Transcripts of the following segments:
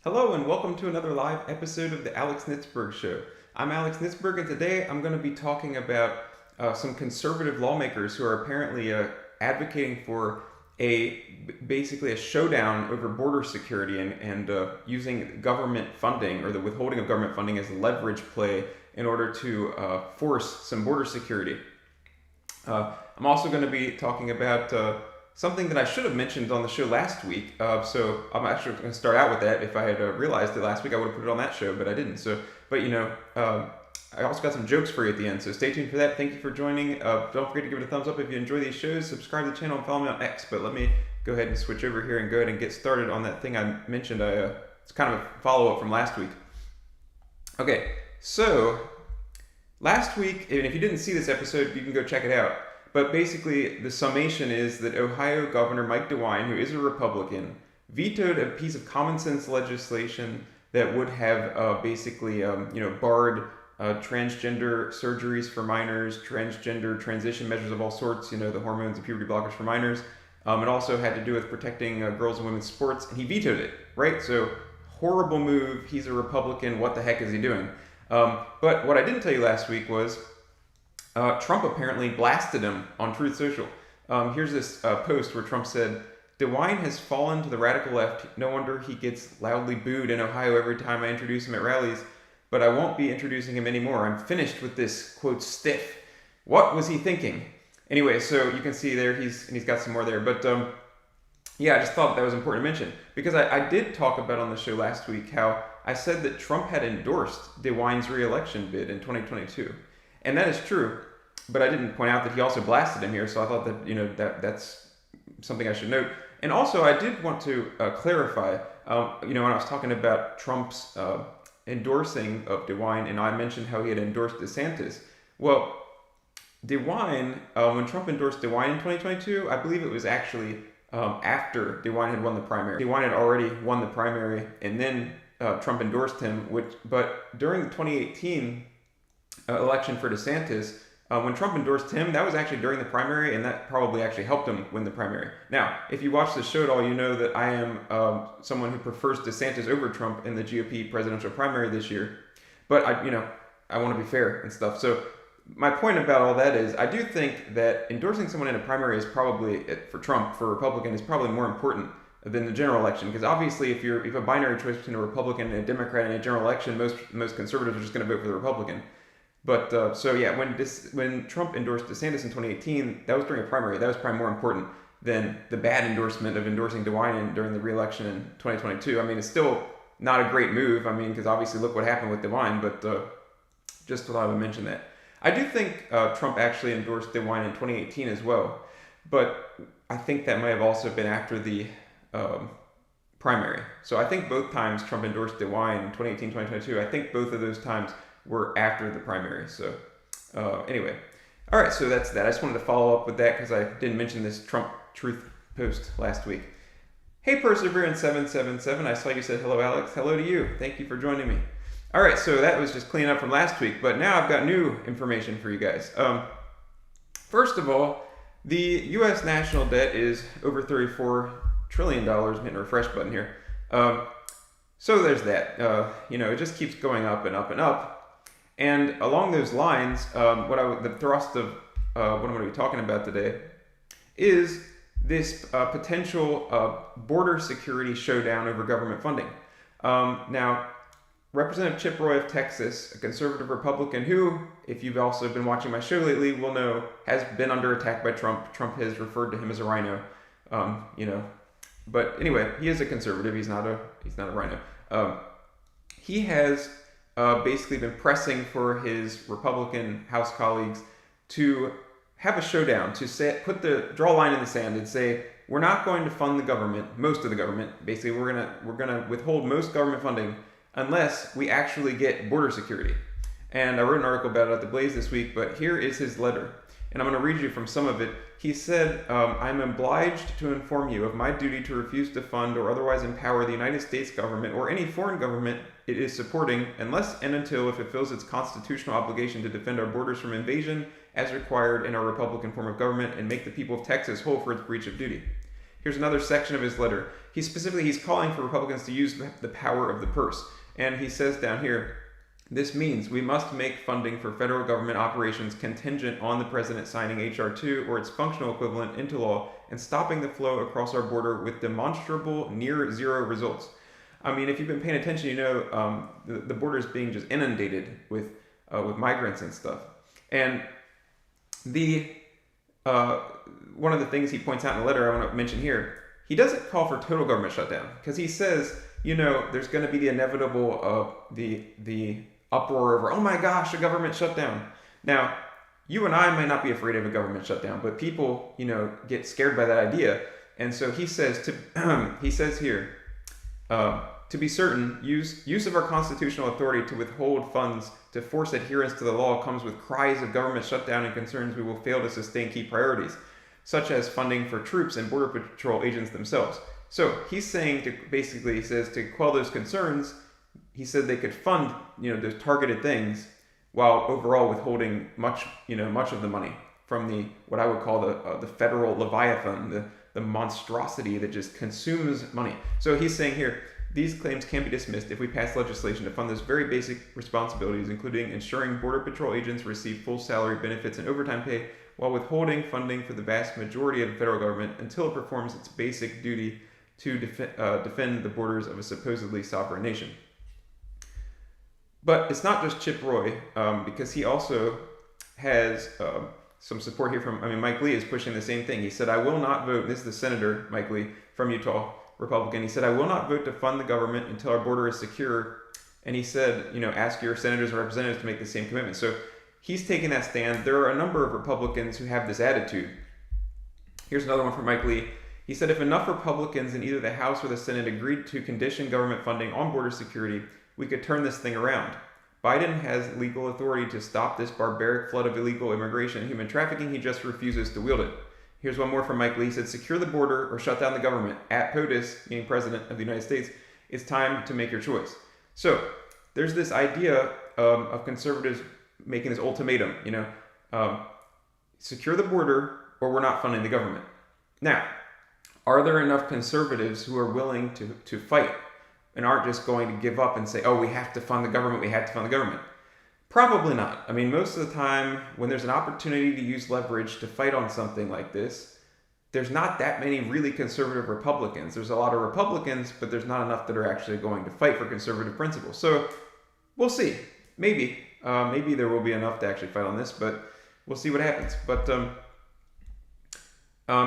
Hello and welcome to another live episode of the Alex Nitzberg Show. I'm Alex Nitzberg and today I'm going to be talking about some conservative lawmakers who are apparently advocating for basically a showdown over border security and using government funding or the withholding of government funding as a leverage play in order to force some border security. I'm also going to be talking about something that I should have mentioned on the show last week. So I'm actually going to start out with that. If I had realized it last week, I would have put it on that show, but I didn't. I also got some jokes for you at the end. So stay tuned for that. Thank you for joining. Don't forget to give it a thumbs up if you enjoy these shows. Subscribe to the channel and follow me on X. But let me go ahead and switch over here and go ahead and get started on that thing I mentioned. It's kind of a follow-up from last week. Okay, so last week, and if you didn't see this episode, you can go check it out. But basically, the summation is that Ohio Governor Mike DeWine, who is a Republican, vetoed a piece of common sense legislation that would have barred transgender surgeries for minors, transgender transition measures of all sorts, the hormones and puberty blockers for minors. It also had to do with protecting girls and women's sports, and he vetoed it, right? So, horrible move. He's a Republican. What the heck is he doing? But what I didn't tell you last week was Trump apparently blasted him on Truth Social. Here's this post where Trump said, DeWine has fallen to the radical left. No wonder he gets loudly booed in Ohio every time I introduce him at rallies. But I won't be introducing him anymore. I'm finished with this, quote, stiff. What was he thinking? Anyway, so you can see there, he's got some more there. But I just thought that was important to mention. Because I did talk about on the show last week how I said that Trump had endorsed DeWine's re-election bid in 2022. And that is true, but I didn't point out that he also blasted him here, so I thought that, that's something I should note. And also, I did want to clarify, when I was talking about Trump's endorsing of DeWine, and I mentioned how he had endorsed DeSantis. Well, DeWine, when Trump endorsed DeWine in 2022, I believe it was actually after DeWine had won the primary. DeWine had already won the primary, and then Trump endorsed him, but during the 2018 election for DeSantis, when Trump endorsed him, that was actually during the primary, and that probably actually helped him win the primary. Now, if you watch the show at all, you know that I am someone who prefers DeSantis over Trump in the GOP presidential primary this year. But I want to be fair and stuff. So my point about all that is, I do think that endorsing someone in a primary is probably, for Trump, for a Republican, is probably more important than the general election. Because obviously, if you have a binary choice between a Republican and a Democrat in a general election, most conservatives are just going to vote for the Republican. But when Trump endorsed DeSantis in 2018, that was during a primary. That was probably more important than the bad endorsement of endorsing DeWine during the re-election in 2022. I mean, it's still not a great move. I mean, because obviously look what happened with DeWine. But just thought I would mention that. I do think Trump actually endorsed DeWine in 2018 as well. But I think that might have also been after the primary. So I think both times Trump endorsed DeWine in 2018, 2022, I think both of those times were after the primary. So anyway, all right, so that's that. I just wanted to follow up with that because I didn't mention this Trump truth post last week. Hey, Perseverance777, I saw you said hello, Alex. Hello to you. Thank you for joining me. All right, so that was just cleaning up from last week, but now I've got new information for you guys. First of all, the U.S. national debt is over $34 trillion. I'm hitting a refresh button here. So there's that. It just keeps going up and up and up. And along those lines, the thrust of what I'm going to be talking about today is this potential border security showdown over government funding. Now, Representative Chip Roy of Texas, a conservative Republican who, if you've also been watching my show lately, will know has been under attack by Trump. Trump has referred to him as a rhino. But anyway, he is a conservative. He's not a rhino. He has basically been pressing for his Republican House colleagues to have a showdown, to draw a line in the sand and say, we're not going to fund the government, most of the government. Basically, we're gonna withhold most government funding unless we actually get border security. And I wrote an article about it at the Blaze this week, but here is his letter. And I'm going to read you from some of it. He said, I'm obliged to inform you of my duty to refuse to fund or otherwise empower the United States government or any foreign government it is supporting unless and until it fulfills its constitutional obligation to defend our borders from invasion as required in our Republican form of government and make the people of Texas whole for its breach of duty. Here's another section of his letter. He's calling for Republicans to use the power of the purse. And he says down here, this means we must make funding for federal government operations contingent on the president signing H.R. 2 or its functional equivalent into law and stopping the flow across our border with demonstrable near zero results. I mean, if you've been paying attention, you know the border is being just inundated with migrants and stuff. And one of the things he points out in the letter I want to mention here, he doesn't call for total government shutdown because he says, you know, there's going to be the inevitable the uproar over, oh my gosh, a government shutdown. Now, you and I might not be afraid of a government shutdown, but people, you know, get scared by that idea. And so he says he says here, to be certain, use of our constitutional authority to withhold funds to force adherence to the law comes with cries of government shutdown and concerns we will fail to sustain key priorities, such as funding for troops and Border Patrol agents themselves. So he's saying he says to quell those concerns, he said they could fund, you know, those targeted things while overall withholding much of the money from what I would call the federal leviathan, the monstrosity that just consumes money. So he's saying here, these claims can be dismissed if we pass legislation to fund those very basic responsibilities, including ensuring Border Patrol agents receive full salary benefits and overtime pay, while withholding funding for the vast majority of the federal government until it performs its basic duty to defend the borders of a supposedly sovereign nation. But it's not just Chip Roy, because he also has some support here from, Mike Lee is pushing the same thing. He said, I will not vote, this is the Senator, Mike Lee, from Utah, Republican. He said, I will not vote to fund the government until our border is secure. And he said, you know, ask your senators and representatives to make the same commitment. So he's taking that stand. There are a number of Republicans who have this attitude. Here's another one from Mike Lee. He said, if enough Republicans in either the House or the Senate agreed to condition government funding on border security, we could turn this thing around. Biden has legal authority to stop this barbaric flood of illegal immigration and human trafficking. He just refuses to wield it. Here's one more from Mike Lee. He said, secure the border or shut down the government. At POTUS, meaning President of the United States, it's time to make your choice. So there's this idea of conservatives making this ultimatum, you know, secure the border or we're not funding the government. Now, are there enough conservatives who are willing to fight and aren't just going to give up and say, oh, we have to fund the government, we have to fund the government? Probably not. I mean, most of the time, when there's an opportunity to use leverage to fight on something like this, there's not that many really conservative Republicans. There's a lot of Republicans, but there's not enough that are actually going to fight for conservative principles. So we'll see. Maybe there will be enough to actually fight on this, but we'll see what happens. But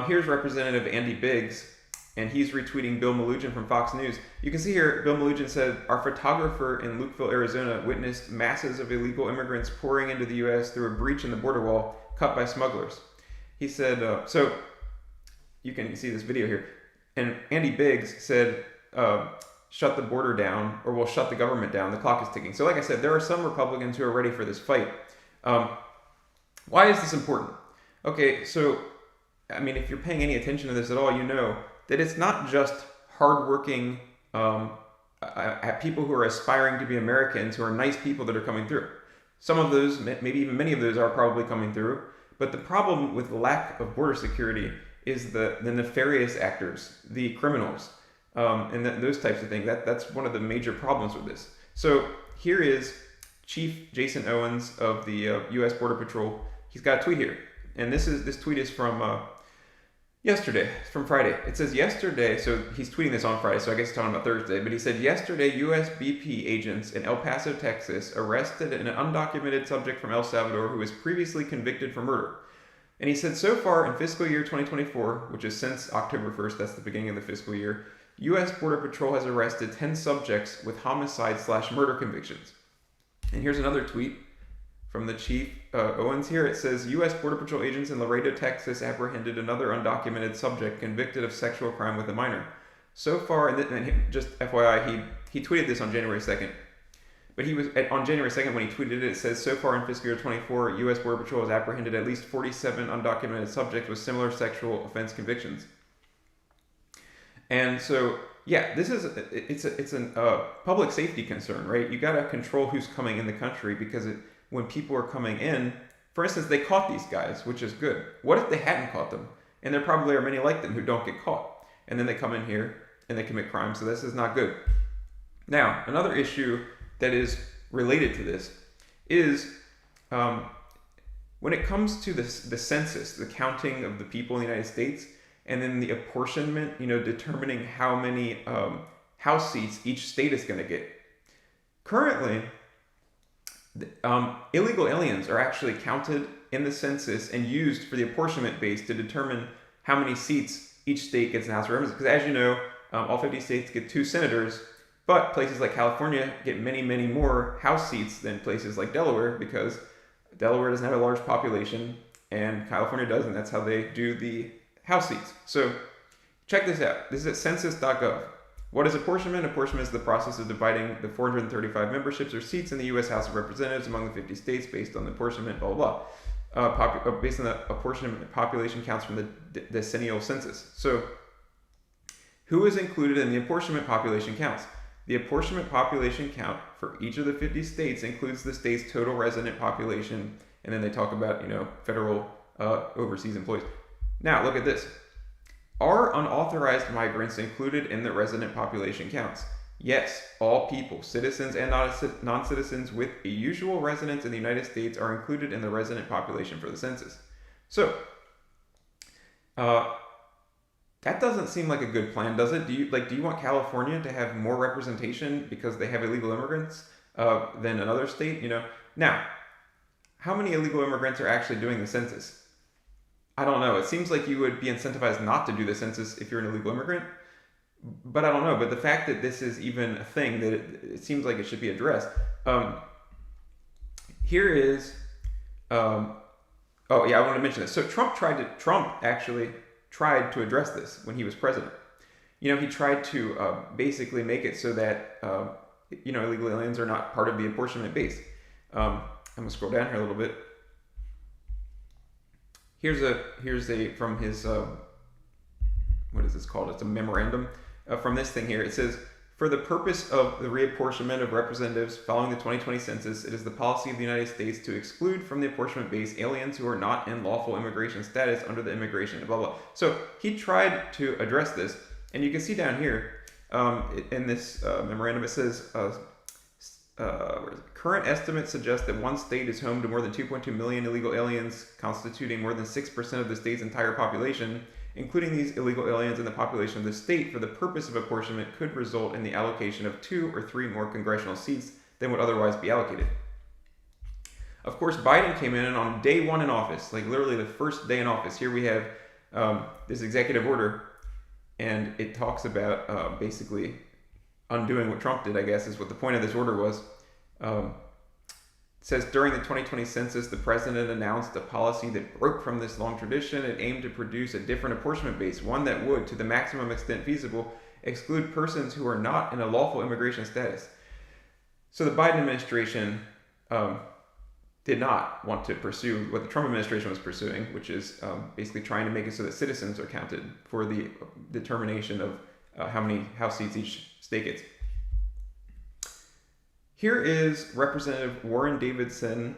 here's Representative Andy Biggs, and he's retweeting Bill Melugin from Fox News. You can see here, Bill Melugin said, our photographer in Lukeville, Arizona, witnessed masses of illegal immigrants pouring into the U.S. through a breach in the border wall cut by smugglers. He said, so you can see this video here. And Andy Biggs said, shut the border down, or we'll shut the government down. The clock is ticking. So like I said, there are some Republicans who are ready for this fight. Why is this important? Okay, so, I mean, if you're paying any attention to this at all, you know that it's not just hardworking people who are aspiring to be Americans, who are nice people that are coming through. Some of those, maybe even many of those, are probably coming through. But the problem with the lack of border security is the nefarious actors, the criminals, and those types of things. That's one of the major problems with this. So here is Chief Jason Owens of the U.S. Border Patrol. He's got a tweet here, and this tweet is from yesterday, from Friday. It says yesterday, so he's tweeting this on Friday, so I guess he's talking about Thursday, but he said yesterday U.S. BP agents in El Paso, Texas arrested an undocumented subject from El Salvador who was previously convicted for murder. And he said so far in fiscal year 2024, which is since October 1st, that's the beginning of the fiscal year, U.S. Border Patrol has arrested 10 subjects with homicide/murder convictions. And here's another tweet from the Chief Owens here. It says, U.S. Border Patrol agents in Laredo, Texas apprehended another undocumented subject convicted of sexual crime with a minor. So far, and just FYI, he tweeted this on January 2nd. But he was, on January 2nd when he tweeted it, says, so far in fiscal year 24, U.S. Border Patrol has apprehended at least 47 undocumented subjects with similar sexual offense convictions. And so, yeah, it's a public safety concern, right? You got to control who's coming in the country, because when people are coming in, for instance, they caught these guys, which is good. What if they hadn't caught them? And there probably are many like them who don't get caught. and then they come in here and they commit crimes. So this is not good. Now, another issue that is related to this is when it comes to the census, the counting of the people in the United States, and then the apportionment, determining how many House seats each state is going to get. Currently, illegal aliens are actually counted in the census and used for the apportionment base to determine how many seats each state gets in the House of Representatives. Because as you know, all 50 states get 2 senators, but places like California get many, many more House seats than places like Delaware, because Delaware doesn't have a large population and California does, and that's how they do the House seats. So check this out. This is at census.gov. What is apportionment? Apportionment is the process of dividing the 435 memberships or seats in the U.S. House of Representatives among the 50 states based on the apportionment, blah, blah, blah. Based on the apportionment, population counts from the decennial census. So who is included in the apportionment population counts? The apportionment population count for each of the 50 states includes the state's total resident population, and then they talk about, federal overseas employees. Now, look at this. Are unauthorized migrants included in the resident population counts? Yes, all people, citizens and non-citizens with a usual residence in the United States are included in the resident population for the census. So, that doesn't seem like a good plan, does it? Do you want California to have more representation because they have illegal immigrants than another state? Now, how many illegal immigrants are actually doing the census? I don't know. It seems like you would be incentivized not to do the census if you're an illegal immigrant, but I don't know. But the fact that this is even a thing, that it seems like it should be addressed. Here is, oh yeah, I want to mention this. So Trump actually tried to address this when he was president. He tried to basically make it so that illegal aliens are not part of the apportionment base. I'm gonna scroll down here a little bit. Here's a from his what is this called? It's a memorandum from this thing here. It says, for the purpose of the reapportionment of representatives following the 2020 census, it is the policy of the United States to exclude from the apportionment base aliens who are not in lawful immigration status under the immigration, blah, blah. So he tried to address this, and you can see down here in this memorandum, it says, current estimates suggest that one state is home to more than 2.2 million illegal aliens, constituting more than 6% of the state's entire population. Including these illegal aliens in the population of the state for the purpose of apportionment could result in the allocation of 2 or 3 more congressional seats than would otherwise be allocated. Of course, Biden came in, and on day 1 in office, like literally the first day in office, here we have this executive order, and it talks about basically undoing what Trump did, I guess, is what the point of this order was. It says, during the 2020 census, the president announced a policy that broke from this long tradition. It aimed to produce a different apportionment base, one that would, to the maximum extent feasible, exclude persons who are not in a lawful immigration status. So the Biden administration did not want to pursue what the Trump administration was pursuing, which is basically trying to make it so that citizens are counted for the determination of how many House seats each state gets. Here is Representative Warren Davidson.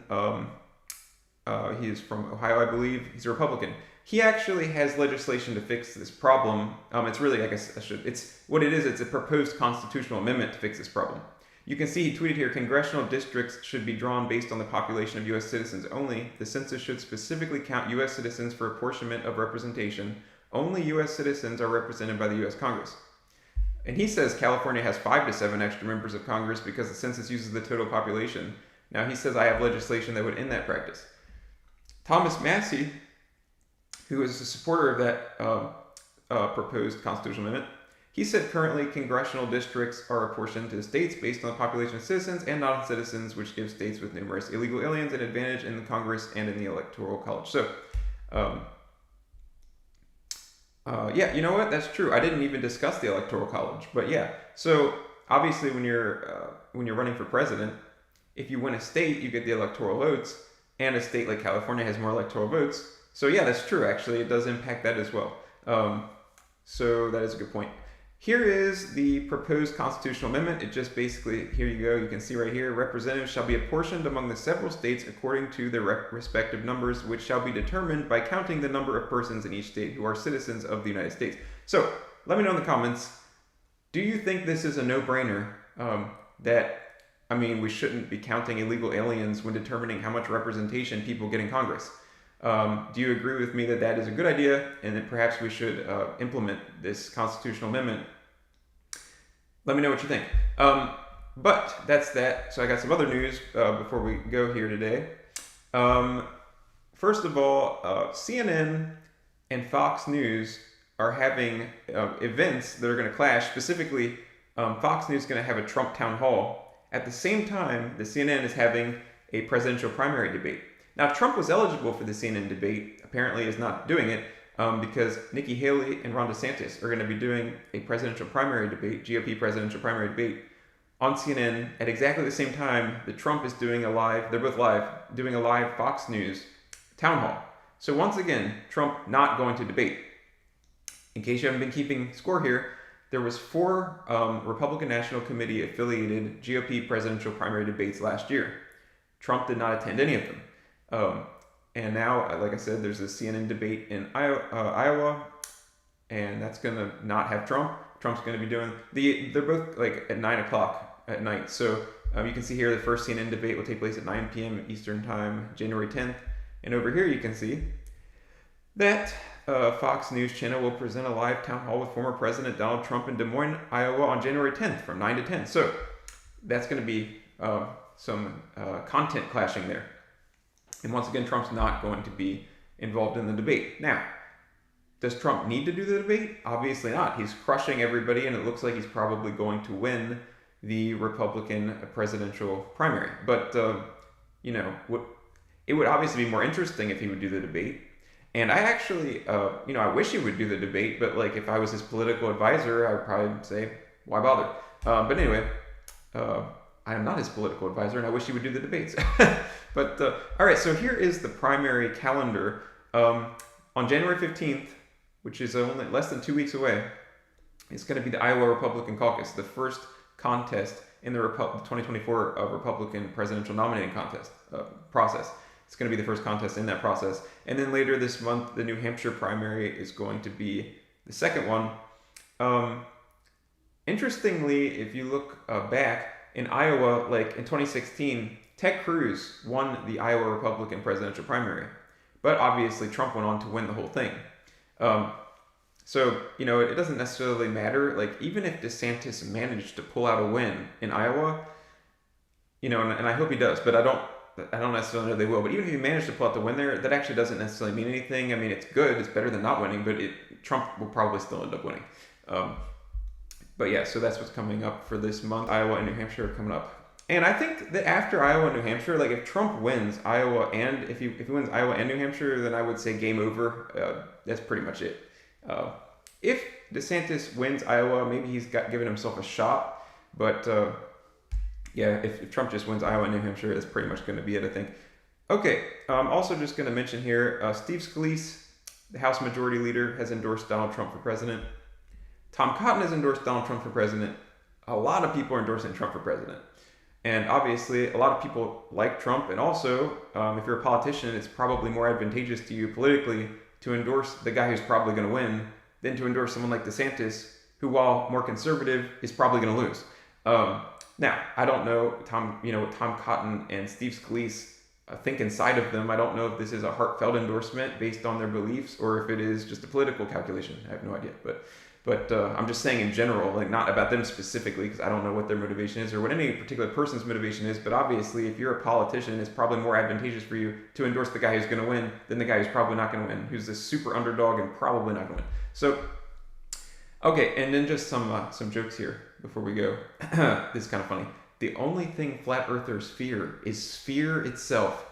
He is from Ohio, I believe. He's a Republican. He actually has legislation to fix this problem. It's really, I guess it's what it is. It's a proposed constitutional amendment to fix this problem. You can see he tweeted here, congressional districts should be drawn based on the population of U.S. citizens only. The census should specifically count U.S. citizens for apportionment of representation. Only U.S. citizens are represented by the U.S. Congress. And he says California has 5 to 7 extra members of Congress because the census uses the total population. Now he says I have legislation that would end that practice. Thomas Massie, who is a supporter of that proposed constitutional amendment, he said currently congressional districts are apportioned to the states based on the population of citizens and non-citizens, which gives states with numerous illegal aliens an advantage in the Congress and in the Electoral College. So, yeah, you know what? That's true. I didn't even discuss the Electoral College, but yeah. So obviously, when you're running for president, if you win a state, you get the electoral votes, and a state like California has more electoral votes. So yeah, that's true. Actually, it does impact that as well. So that is a good point. Here is the proposed constitutional amendment. It just basically, here you go, you can see right here, representatives shall be apportioned among the several states according to their respective numbers, which shall be determined by counting the number of persons in each state who are citizens of the United States. So let me know in the comments, do you think this is a no-brainer? We shouldn't be counting illegal aliens when determining how much representation people get in Congress. Do you agree with me that that is a good idea and that perhaps we should implement this constitutional amendment? Let me know what you think. But that's that. So I got some other news before we go here today. First of all, CNN and Fox News are having events that are going to clash. Specifically, Fox News is going to have a Trump town hall. At the same time, the CNN is having a presidential primary debate. Now, Trump was eligible for the CNN debate, apparently is not doing it, because Nikki Haley and Ron DeSantis are going to be doing a presidential primary debate, GOP presidential primary debate, on CNN at exactly the same time that Trump is doing they're both live, doing a live Fox News town hall. So once again, Trump not going to debate. In case you haven't been keeping score here, there was 4 Republican National Committee affiliated GOP presidential primary debates last year. Trump did not attend any of them. And now, like I said, there's a CNN debate in Iowa, and that's going to not have Trump. Trump's going to be doing they're both like at 9 o'clock at night. So you can see here the first CNN debate will take place at 9 p.m. Eastern Time, January 10th. And over here you can see that Fox News Channel will present a live town hall with former President Donald Trump in Des Moines, Iowa on January 10th from 9 to 10. So that's going to be some content clashing there. And once again, Trump's not going to be involved in the debate. Now, does Trump need to do the debate? Obviously not. He's crushing everybody, and it looks like he's probably going to win the Republican presidential primary. But, it would obviously be more interesting if he would do the debate. And I actually, I wish he would do the debate, but like if I was his political advisor, I would probably say, why bother? But anyway, I am not his political advisor, and I wish he would do the debates. But, all right, so here is the primary calendar. On January 15th, which is only less than 2 weeks away, it's going to be the Iowa Republican Caucus, the first contest in the 2024 Republican presidential nominating contest process. It's going to be the first contest in that process. And then later this month, the New Hampshire primary is going to be the second one. Interestingly, if you look back in Iowa, like in 2016, Ted Cruz won the Iowa Republican presidential primary. But obviously, Trump went on to win the whole thing. So, it doesn't necessarily matter. Like, even if DeSantis managed to pull out a win in Iowa, and I hope he does, but I don't necessarily know they will. But even if he managed to pull out the win there, that actually doesn't necessarily mean anything. I mean, it's good. It's better than not winning, but Trump will probably still end up winning. But yeah, so that's what's coming up for this month. Iowa and New Hampshire are coming up. And I think that after Iowa and New Hampshire, like if Trump wins Iowa and if he wins Iowa and New Hampshire, then I would say game over. That's pretty much it. If DeSantis wins Iowa, maybe he's given himself a shot. But if Trump just wins Iowa and New Hampshire, that's pretty much going to be it, I think. Okay, I'm also just going to mention here, Steve Scalise, the House Majority Leader, has endorsed Donald Trump for president. Tom Cotton has endorsed Donald Trump for president. A lot of people are endorsing Trump for president. And obviously, a lot of people like Trump. And also, if you're a politician, it's probably more advantageous to you politically to endorse the guy who's probably going to win than to endorse someone like DeSantis, who, while more conservative, is probably going to lose. Now, I don't know what Tom Cotton and Steve Scalise think inside of them. I don't know if this is a heartfelt endorsement based on their beliefs or if it is just a political calculation. I have no idea. But I'm just saying in general, like not about them specifically, because I don't know what their motivation is or what any particular person's motivation is. But obviously, if you're a politician, it's probably more advantageous for you to endorse the guy who's going to win than the guy who's probably not going to win, who's this super underdog and probably not going to win. So, okay, and then just some jokes here before we go. This is kind of funny. The only thing flat earthers fear is sphere itself.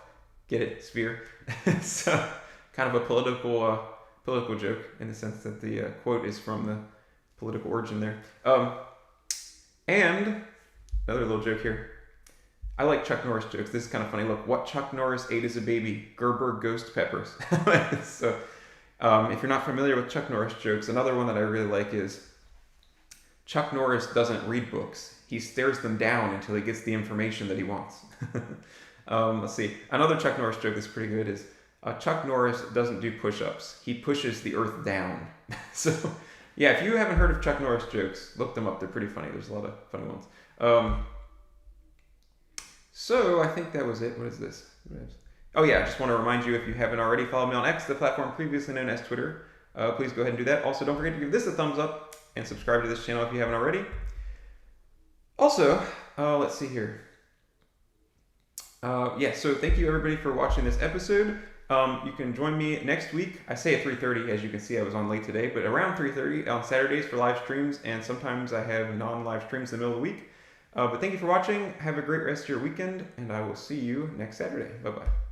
Get it? Sphere? So, kind of a political joke in the sense that the quote is from the political origin there. And another little joke here. I like Chuck Norris jokes. This is kind of funny. Look, what Chuck Norris ate as a baby? Gerber ghost peppers. So if you're not familiar with Chuck Norris jokes, another one that I really like is Chuck Norris doesn't read books. He stares them down until he gets the information that he wants. Let's see. Another Chuck Norris joke that's pretty good is Chuck Norris doesn't do push-ups. He pushes the earth down. So Yeah, if you haven't heard of Chuck Norris jokes, look them up. They're pretty funny. There's a lot of funny ones. So I think that was it. What is this? Oh yeah, I just want to remind you, if you haven't already, follow me on X, the platform previously known as Twitter. Please go ahead and do that. Also, don't forget to give this a thumbs up and subscribe to this channel if you haven't already. Also, let's see here. Yeah, so thank you everybody for watching this episode. You can join me next week. I say at 3:30, as you can see I was on late today, but around 3:30 on Saturdays for live streams, and sometimes I have non-live streams in the middle of the week. But thank you for watching. Have a great rest of your weekend, and I will see you next Saturday. Bye-bye.